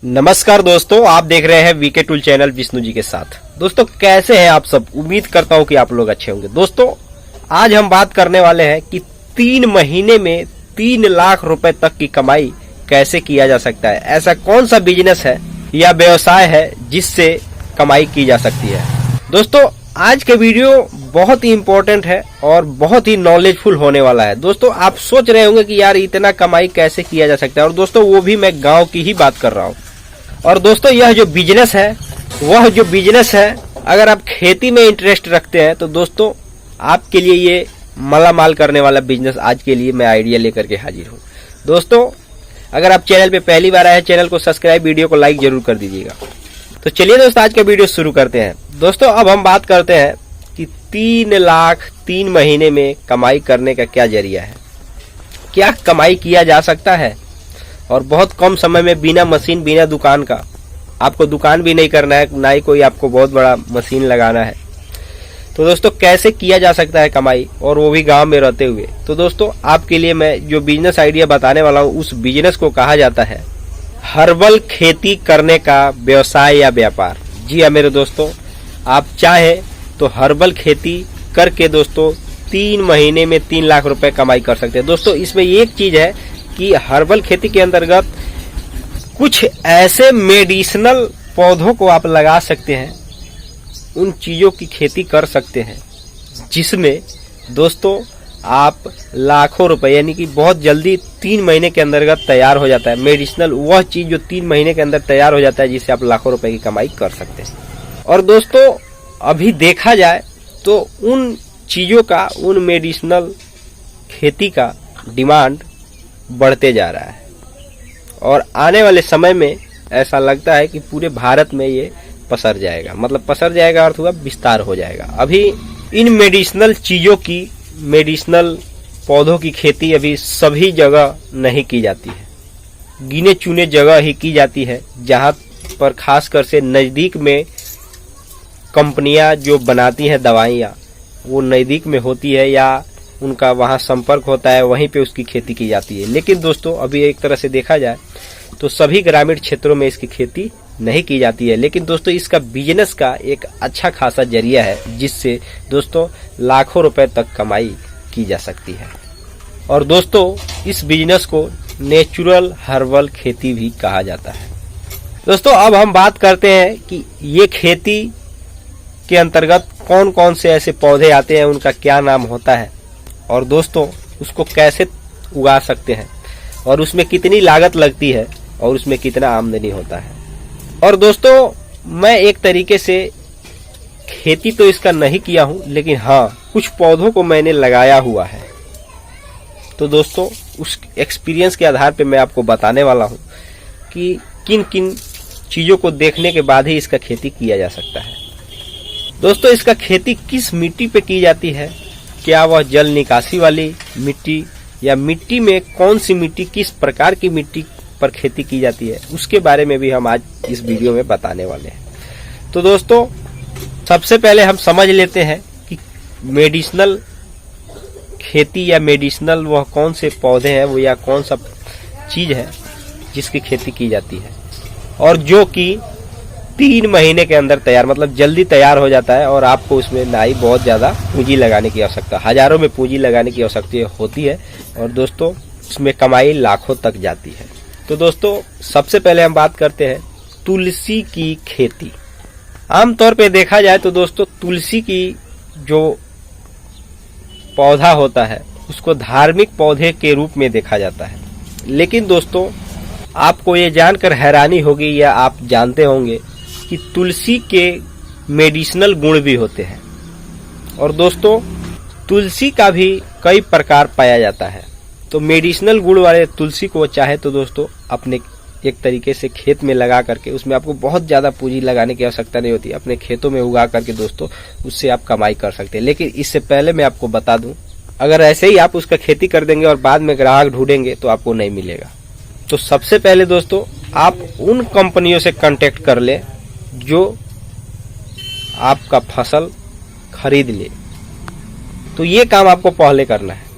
नमस्कार दोस्तों, आप देख रहे हैं VK tool channel Vishnu ji के साथ। दोस्तों कैसे हैं आप सब? उम्मीद करता हूं कि आप लोग अच्छे होंगे। दोस्तों आज हम बात करने वाले हैं कि 3 महीने में 3 लाख रुपए तक की कमाई कैसे किया जा सकता है। ऐसा कौन सा बिजनेस है या व्यवसाय है जिससे कमाई की जा सकती है। दोस्तों आज के वीडियो बहुत ही इम्पोर्टेंट है और बहुत ही नॉलेजफुल होने वाला है। दोस्तों आप सोच रहे होंगे कि यार इतना कमाई कैसे किया जा सकता है, और दोस्तों वो भी मैं गांव की ही बात कर रहा हूँ। और दोस्तों यह जो बिजनेस है, वह जो बिजनेस है, अगर आप खेती में इंटरेस्ट रखते हैं तो दोस्तों आपके लिए ये मालामाल करने वाला बिजनेस आज के लिए मैं आइडिया लेकर के हाजिर हूँ। दोस्तों अगर आप चैनल पे पहली बार आए हैं, चैनल को सब्सक्राइब, वीडियो को लाइक जरूर कर दीजिएगा। तो चलिए दोस्तों आज का वीडियो शुरू करते हैं। दोस्तों अब हम बात करते हैं कि 3 लाख 3 महीने में कमाई करने का क्या जरिया है, क्या कमाई किया जा सकता है, और बहुत कम समय में बिना मशीन, बिना दुकान का। आपको दुकान भी नहीं करना है, ना ही कोई आपको बहुत बड़ा मशीन लगाना है। तो दोस्तों कैसे किया जा सकता है कमाई, और वो भी गांव में रहते हुए। तो दोस्तों आपके लिए मैं जो बिजनेस आइडिया बताने वाला हूँ, उस बिजनेस को कहा जाता है हर्बल खेती करने का व्यवसाय या व्यापार। जी हाँ मेरे दोस्तों, आप चाहे तो हर्बल खेती करके दोस्तों 3 महीने में 3 लाख रुपए कमाई कर सकते हैं। दोस्तों इसमें एक चीज है कि हर्बल खेती के अंतर्गत कुछ ऐसे मेडिसिनल पौधों को आप लगा सकते हैं, उन चीजों की खेती कर सकते हैं जिसमें दोस्तों आप लाखों रुपए, यानी कि बहुत जल्दी 3 महीने के अंतर्गत तैयार हो जाता है। मेडिसिनल वह चीज जो 3 महीने के अंदर तैयार हो जाता है, जिससे आप लाखों रुपए की कमाई कर सकते हैं। और दोस्तों अभी देखा जाए तो उन चीजों का, उन मेडिसिनल खेती का डिमांड बढ़ते जा रहा है, और आने वाले समय में ऐसा लगता है कि पूरे भारत में ये पसर जाएगा। मतलब पसर जाएगा अर्थ हुआ विस्तार हो जाएगा। अभी इन मेडिसिनल चीजों की, मेडिसिनल पौधों की खेती अभी सभी जगह नहीं की जाती है, गिने चुने जगह ही की जाती है, जहां पर खासकर से नजदीक में कंपनियां जो बनाती हैं दवाइयां, वो नजदीक में होती है या उनका वहां संपर्क होता है, वहीं पे उसकी खेती की जाती है। लेकिन दोस्तों अभी एक तरह से देखा जाए तो सभी ग्रामीण क्षेत्रों में इसकी खेती नहीं की जाती है। लेकिन दोस्तों इसका बिजनेस का एक अच्छा खासा जरिया है, जिससे दोस्तों लाखों रुपए तक कमाई की जा सकती है। और दोस्तों इस बिजनेस को नेचुरल हर्बल खेती भी कहा जाता है। दोस्तों अब हम बात करते हैं कि ये खेती के अंतर्गत कौन कौन से ऐसे पौधे आते हैं, उनका क्या नाम होता है, और दोस्तों उसको कैसे उगा सकते हैं, और उसमें कितनी लागत लगती है, और उसमें कितना आमदनी होता है। और दोस्तों मैं एक तरीके से खेती तो इसका नहीं किया हूं, लेकिन हाँ कुछ पौधों को मैंने लगाया हुआ है। तो दोस्तों उस एक्सपीरियंस के आधार पे मैं आपको बताने वाला हूं कि किन किन चीजों को देखने के बाद ही इसका खेती किया जा सकता है। दोस्तों इसका खेती किस मिट्टी पे की जाती है, क्या वह जल निकासी वाली मिट्टी, या मिट्टी में कौन सी मिट्टी, किस प्रकार की मिट्टी पर खेती की जाती है, उसके बारे में भी हम आज इस वीडियो में बताने वाले हैं। तो दोस्तों सबसे पहले हम समझ लेते हैं कि मेडिसिनल खेती या मेडिसिनल वह कौन से पौधे हैं, वो या कौन सा चीज है जिसकी खेती की जाती है, और जो कि 3 महीने के अंदर तैयार, मतलब जल्दी तैयार हो जाता है, और आपको उसमें ना ही बहुत ज्यादा पूंजी लगाने की आवश्यकता, हजारों में पूंजी लगाने की आवश्यकता होती है, और दोस्तों उसमें कमाई लाखों तक जाती है। तो दोस्तों सबसे पहले हम बात करते हैं तुलसी की खेती। आमतौर पे देखा जाए तो दोस्तों तुलसी की जो पौधा होता है उसको धार्मिक पौधे के रूप में देखा जाता है। लेकिन दोस्तों आपको ये जानकर हैरानी होगी, या आप जानते होंगे कि तुलसी के मेडिसिनल गुण भी होते हैं। और दोस्तों तुलसी का भी कई प्रकार पाया जाता है। तो मेडिसिनल गुण वाले तुलसी को चाहे तो दोस्तों अपने एक तरीके से खेत में लगा करके, उसमें आपको बहुत ज्यादा पूंजी लगाने की आवश्यकता नहीं होती, अपने खेतों में उगा करके दोस्तों उससे आप कमाई कर सकते हैं। लेकिन इससे पहले मैं आपको बता दूं, अगर ऐसे ही आप उसका खेती कर देंगे और बाद में ग्राहक ढूंढेंगे तो आपको नहीं मिलेगा। तो सबसे पहले दोस्तों आप उन कंपनियों से कांटेक्ट कर लें जो आपका फसल खरीद ले। तो ये काम आपको पहले करना है,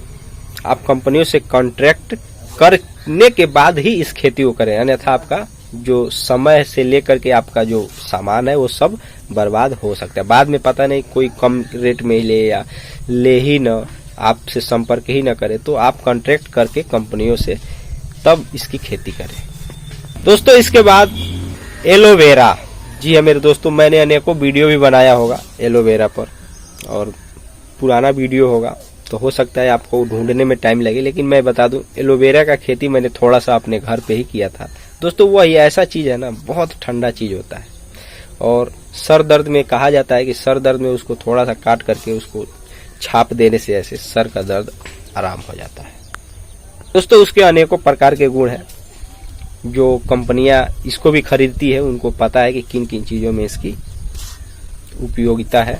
आप कंपनियों से कॉन्ट्रैक्ट करने के बाद ही इस खेती को करें, अन्यथा आपका जो समय से लेकर के आपका जो सामान है वो सब बर्बाद हो सकता है। बाद में पता नहीं कोई कम रेट में ही ले या ले ही न, आपसे संपर्क ही न करे, तो आप कॉन्ट्रैक्ट करके कंपनियों से तब इसकी खेती करें। दोस्तों इसके बाद एलोवेरा, जी हाँ मेरे दोस्तों, मैंने अनेकों वीडियो भी बनाया होगा एलोवेरा पर और पुराना वीडियो होगा, तो हो सकता है आपको ढूंढने में टाइम लगे, लेकिन मैं बता दूं एलोवेरा का खेती मैंने थोड़ा सा अपने घर पे ही किया था। दोस्तों वो ऐसा चीज है ना, बहुत ठंडा चीज होता है और सर दर्द में कहा जाता है कि सर दर्द में उसको थोड़ा सा काट करके उसको छाप देने से ऐसे सर का दर्द आराम हो जाता है। दोस्तों उसके अनेकों प्रकार के गुण हैं, जो कंपनियां इसको भी खरीदती है उनको पता है कि किन किन चीजों में इसकी उपयोगिता है,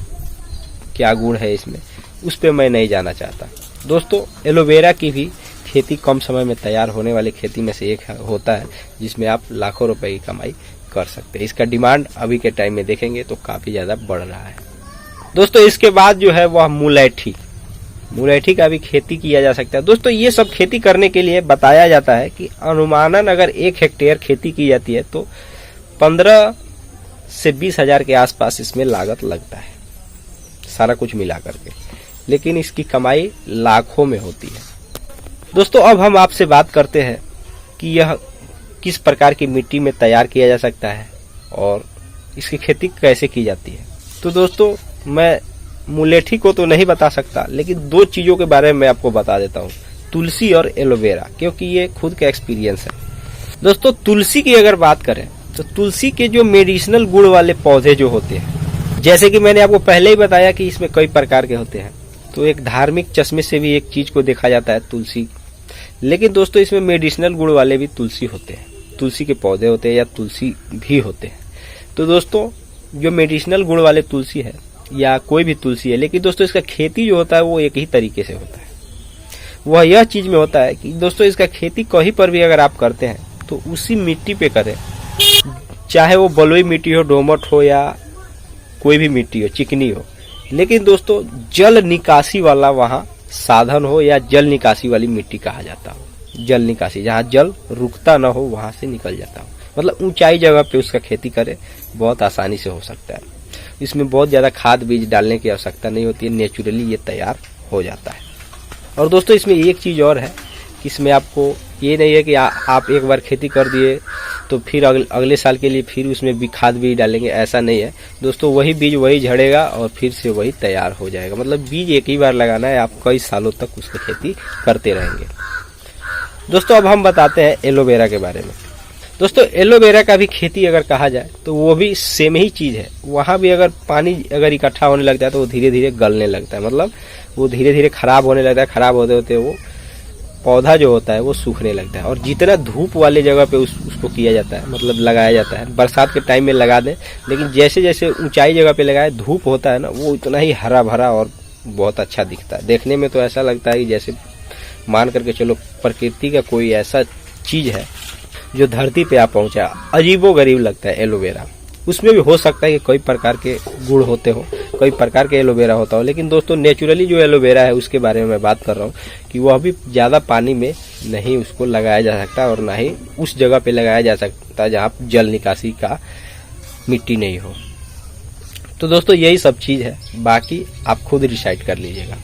क्या गुण है इसमें, उस पर मैं नहीं जाना चाहता। दोस्तों एलोवेरा की भी खेती कम समय में तैयार होने वाली खेती में से एक होता है, जिसमें आप लाखों रुपए की कमाई कर सकते हैं। इसका डिमांड अभी के टाइम में देखेंगे तो काफी ज्यादा बढ़ रहा है। दोस्तों इसके बाद जो है वह मुलैठी, मुलैठी का भी खेती किया जा सकता है। दोस्तों ये सब खेती करने के लिए बताया जाता है कि अनुमानन अगर 1 हेक्टेयर खेती की जाती है तो 15 से 20 हजार के आसपास इसमें लागत लगता है, सारा कुछ मिला करके, लेकिन इसकी कमाई लाखों में होती है। दोस्तों अब हम आपसे बात करते हैं कि यह किस प्रकार की मिट्टी में तैयार किया जा सकता है और इसकी खेती कैसे की जाती है। तो दोस्तों मैं मुलेठी को तो नहीं बता सकता, लेकिन 2 चीजों के बारे में मैं आपको बता देता हूँ, तुलसी और एलोवेरा, क्योंकि ये खुद का एक्सपीरियंस है। दोस्तों तुलसी की अगर बात करें तो तुलसी के जो मेडिसिनल गुण वाले पौधे जो होते हैं, जैसे कि मैंने आपको पहले ही बताया कि इसमें कई प्रकार के होते हैं, तो एक धार्मिक चश्मे से भी एक चीज को देखा जाता है तुलसी, लेकिन दोस्तों इसमें मेडिसिनल गुण वाले भी तुलसी होते हैं, तुलसी के पौधे होते हैं या तुलसी भी होते हैं। तो दोस्तों जो मेडिसिनल गुण वाले तुलसी है या कोई भी तुलसी है, लेकिन दोस्तों इसका खेती जो होता है वो एक ही तरीके से होता है। वह यह चीज में होता है कि दोस्तों इसका खेती कहीं पर भी अगर आप करते हैं तो उसी मिट्टी पे करें, चाहे वो बलुई मिट्टी हो, दोमट हो या कोई भी मिट्टी हो, चिकनी हो, लेकिन दोस्तों जल निकासी वाला वहां साधन हो या जल निकासी वाली मिट्टी कहा जाता हो। जल निकासी, जहाँ जल रुकता ना हो वहां से निकल जाता हो, मतलब ऊंचाई जगह पे उसका खेती करे, बहुत आसानी से हो सकता है। इसमें बहुत ज्यादा खाद बीज डालने की आवश्यकता नहीं होती है, नेचुरली ये तैयार हो जाता है। और दोस्तों इसमें एक चीज और है कि इसमें आपको ये नहीं है कि आप एक बार खेती कर दिए तो फिर अगले साल के लिए फिर उसमें भी खाद बीज डालेंगे, ऐसा नहीं है दोस्तों। वही बीज वही झड़ेगा और फिर से वही तैयार हो जाएगा, मतलब बीज एक ही बार लगाना है, आप कई सालों तक उसकी खेती करते रहेंगे। दोस्तों अब हम बताते हैं एलोवेरा के बारे में। दोस्तों एलोवेरा का भी खेती अगर कहा जाए तो वो भी सेम ही चीज है। वहां भी अगर पानी अगर इकट्ठा होने लगता है तो वो धीरे धीरे गलने लगता है, मतलब वो धीरे धीरे खराब होने लगता है। खराब होते होते वो पौधा जो होता है वो सूखने लगता है। और जितना धूप वाले जगह पे उसको किया जाता है, मतलब लगाया जाता है, बरसात के टाइम में लगा दें, लेकिन जैसे जैसे ऊंचाई जगह पे लगाए, धूप होता है ना, वो उतना ही हरा भरा और बहुत अच्छा दिखता है। देखने में तो ऐसा लगता है कि जैसे मान करके चलो प्रकृति का कोई ऐसा चीज है जो धरती पे आ पहुंचा, अजीबो गरीब लगता है एलोवेरा। उसमें भी हो सकता है कि कई प्रकार के गुण होते हो, कई प्रकार के एलोवेरा होता हो, लेकिन दोस्तों नेचुरली जो एलोवेरा है उसके बारे में मैं बात कर रहा हूँ कि वह भी ज्यादा पानी में नहीं उसको लगाया जा सकता और ना ही उस जगह पे लगाया जा सकता जहाँ जल निकासी का मिट्टी नहीं हो। तो दोस्तों यही सब चीज है, बाकी आप खुद डिसाइड कर लीजिएगा।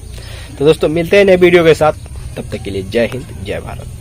तो दोस्तों मिलते हैं नए वीडियो के साथ, तब तक के लिए जय हिंद जय भारत।